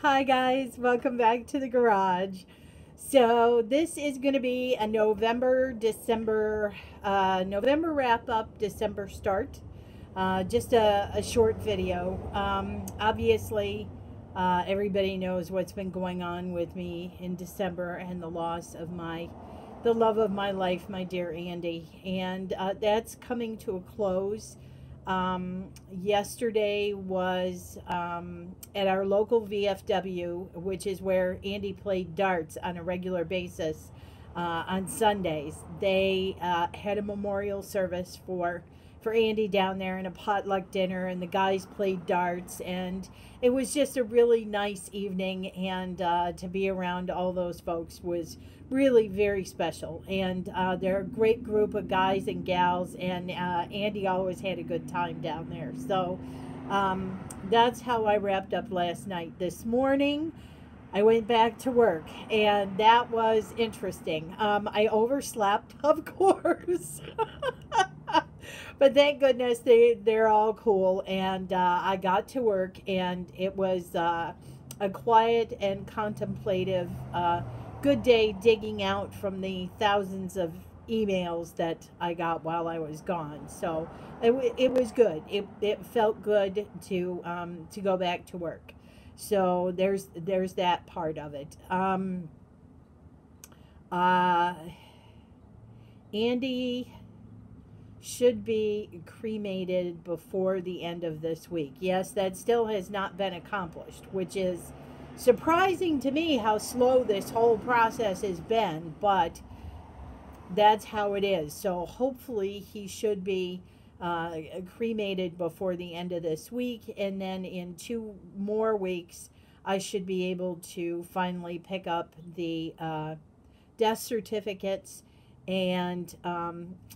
Hi guys, welcome back to the garage. So this is going to be a November wrap up, December start. Just a short video. Obviously, everybody knows what's been going on with me in December and the loss of the love of my life, my dear Andy, and that's coming to a close. Yesterday was at our local VFW, which is where Andy played darts on a regular basis on Sundays. They had a memorial service for Andy down there and a potluck dinner, and the guys played darts, and it was just a really nice evening. And to be around all those folks was really very special. And they're a great group of guys and gals, and Andy always had a good time down there. So that's how I wrapped up last night. This morning, I went back to work, and that was interesting. I overslept, of course. But thank goodness they're all cool, and I got to work, and it was a quiet and contemplative good day, digging out from the thousands of emails that I got while I was gone. So it was good. It felt good to go back to work. So there's that part of it. Uh, Andy should be cremated before the end of this week. Yes, that still has not been accomplished, which is surprising to me how slow this whole process has been, but that's how it is. So hopefully he should be cremated before the end of this week, and then in 2 more weeks I should be able to finally pick up the death certificates. And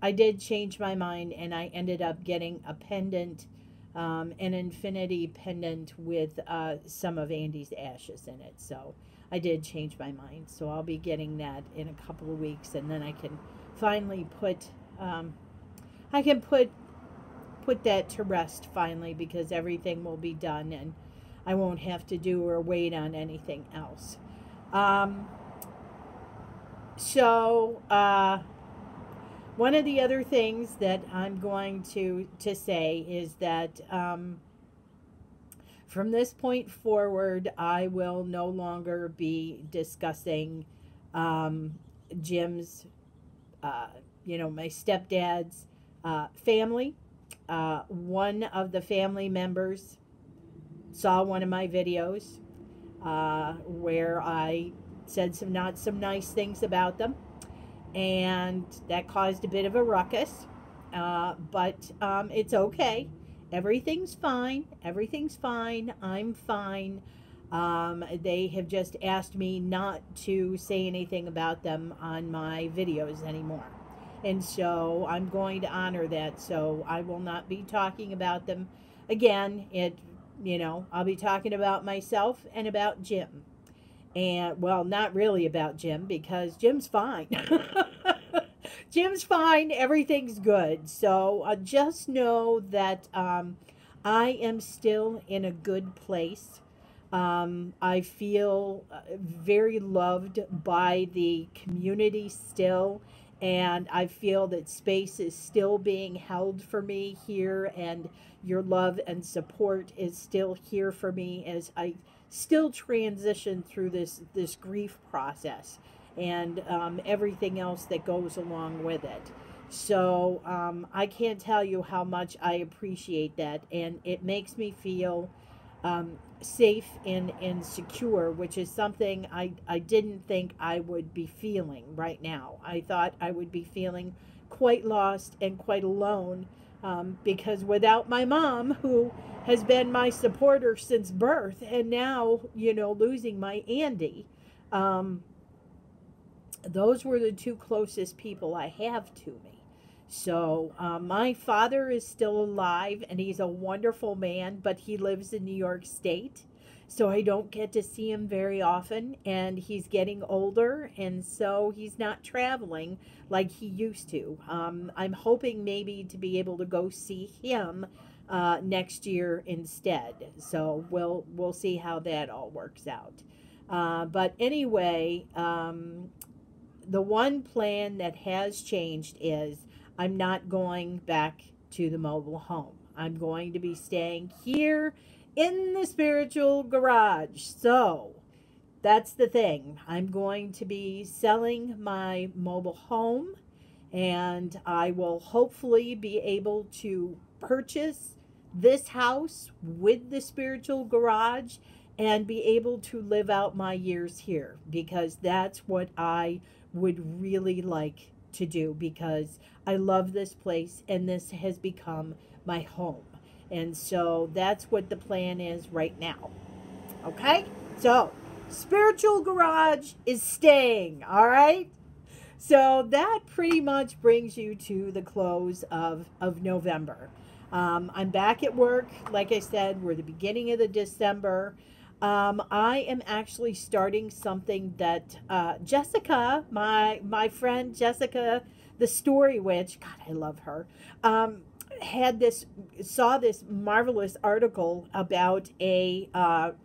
I did change my mind, and I ended up getting a pendant, an infinity pendant with some of Andy's ashes in it. So I did change my mind. So I'll be getting that in a couple of weeks, and then I can finally put that to rest finally, because everything will be done, and I won't have to do or wait on anything else. So, one of the other things that I'm going to say is that from this point forward, I will no longer be discussing Jim's, my stepdad's family. One of the family members saw one of my videos where I said some not some nice things about them, and that caused a bit of a ruckus. But it's okay. Everything's fine. Everything's fine. I'm fine. They have just asked me not to say anything about them on my videos anymore. And so I'm going to honor that. So I will not be talking about them again. I'll be talking about myself and about Jim. And, well, not really about Jim, because Jim's fine. Jim's fine. Everything's good. So just know that I am still in a good place. I feel very loved by the community still. And I feel that space is still being held for me here, and your love and support is still here for me as I still transition through this grief process, and everything else that goes along with it. So I can't tell you how much I appreciate that, and it makes me feel safe and secure, which is something I didn't think I would be feeling right now. I thought I would be feeling quite lost and quite alone, because without my mom, who has been my supporter since birth, and now, losing my Andy, those were the two closest people I have to me. So my father is still alive, and he's a wonderful man, but he lives in New York State. So I don't get to see him very often, and he's getting older, and so he's not traveling like he used to. I'm hoping maybe to be able to go see him next year instead. So we'll see how that all works out. But anyway, the one plan that has changed is I'm not going back to the mobile home. I'm going to be staying here in the spiritual garage. So that's the thing. I'm going to be selling my mobile home, and I will hopefully be able to purchase this house with the spiritual garage and be able to live out my years here, because that's what I would really like to do, because I love this place and this has become my home. And so that's what the plan is right now. Okay? So, spiritual garage is staying, all right? So that pretty much brings you to the close of November. I'm back at work. Like I said, we're the beginning of the December. I am actually starting something that Jessica, my friend Jessica, the Story Witch, God, I love her, saw this marvelous article about an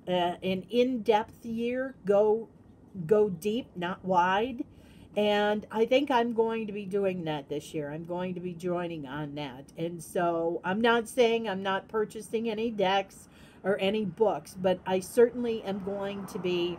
in-depth year, go deep, not wide. And I think I'm going to be doing that this year. I'm going to be joining on that. And so I'm not saying I'm not purchasing any decks or any books, but I certainly am going to be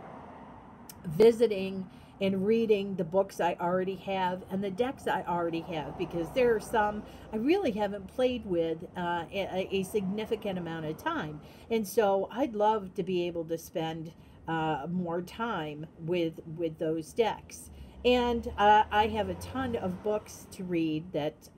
visiting and reading the books I already have and the decks I already have, because there are some I really haven't played with a significant amount of time. And so I'd love to be able to spend more time with those decks. And I have a ton of books to read that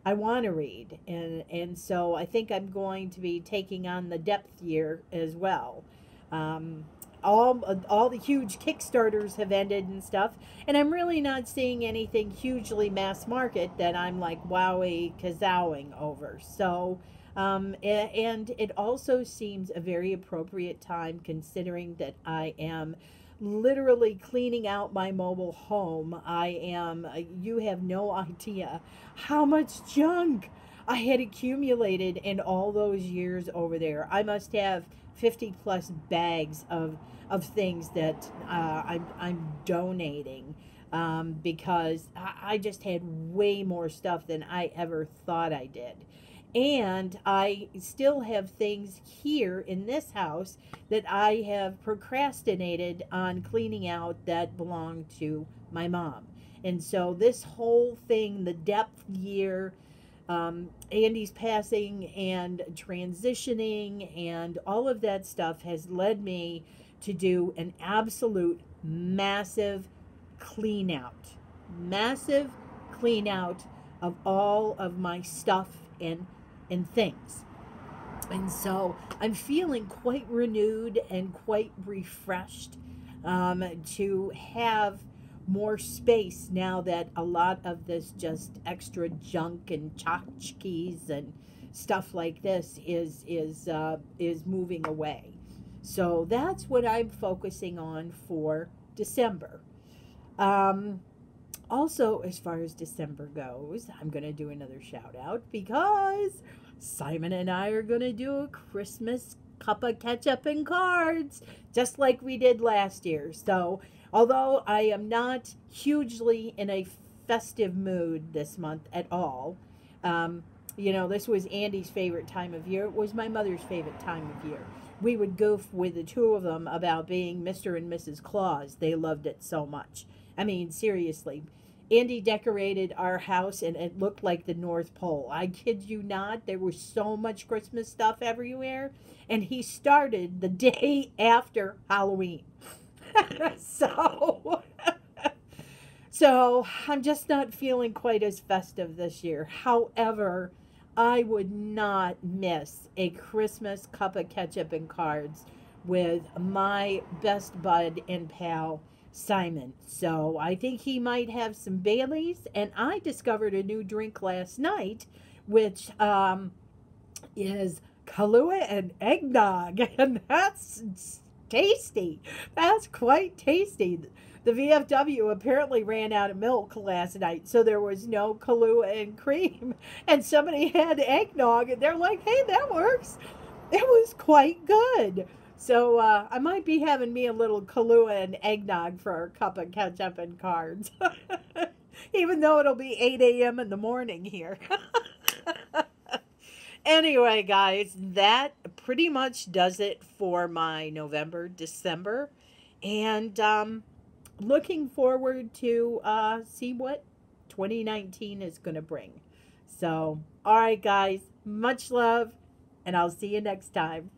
I want to read. And so I think I'm going to be taking on the depth year as well. All the huge Kickstarters have ended and stuff, and I'm really not seeing anything hugely mass market that I'm like wowie kazowing over. So, and it also seems a very appropriate time, considering that I am literally cleaning out my mobile home. You have no idea how much junk I had accumulated in all those years over there. I must have 50 plus bags of things that I'm donating, because I just had way more stuff than I ever thought I did. And I still have things here in this house that I have procrastinated on cleaning out that belong to my mom. And so this whole thing, the depth year, Andy's passing and transitioning and all of that stuff has led me to do an absolute massive clean out of all of my stuff and things. And so I'm feeling quite renewed and quite refreshed, to have more space now that a lot of this just extra junk and tchotchkes and stuff like this is moving away. So that's what I'm focusing on for December. Also, as far as December goes, I'm going to do another shout out, because Simon and I are going to do a Christmas cup of ketchup and cards, just like we did last year. So, although I am not hugely in a festive mood this month at all, this was Andy's favorite time of year. It was my mother's favorite time of year. We would goof with the two of them about being Mr. and Mrs. Claus. They loved it so much. I mean, seriously. Andy decorated our house and it looked like the North Pole. I kid you not. There was so much Christmas stuff everywhere. And he started the day after Halloween. So I'm just not feeling quite as festive this year. However, I would not miss a Christmas cup of ketchup and cards with my best bud and pal, Simon. So I think he might have some Baileys, and I discovered a new drink last night, which is Kahlua and eggnog, and that's tasty. That's quite tasty. The VFW apparently ran out of milk last night, so there was no Kahlua and cream. And somebody had eggnog, and they're like, hey, that works. It was quite good. So I might be having me a little Kahlua and eggnog for a cup of ketchup and cards. Even though it'll be 8 a.m. in the morning here. Anyway, guys, that pretty much does it for my November, December. And looking forward to see what 2019 is going to bring. So, all right, guys, much love, and I'll see you next time.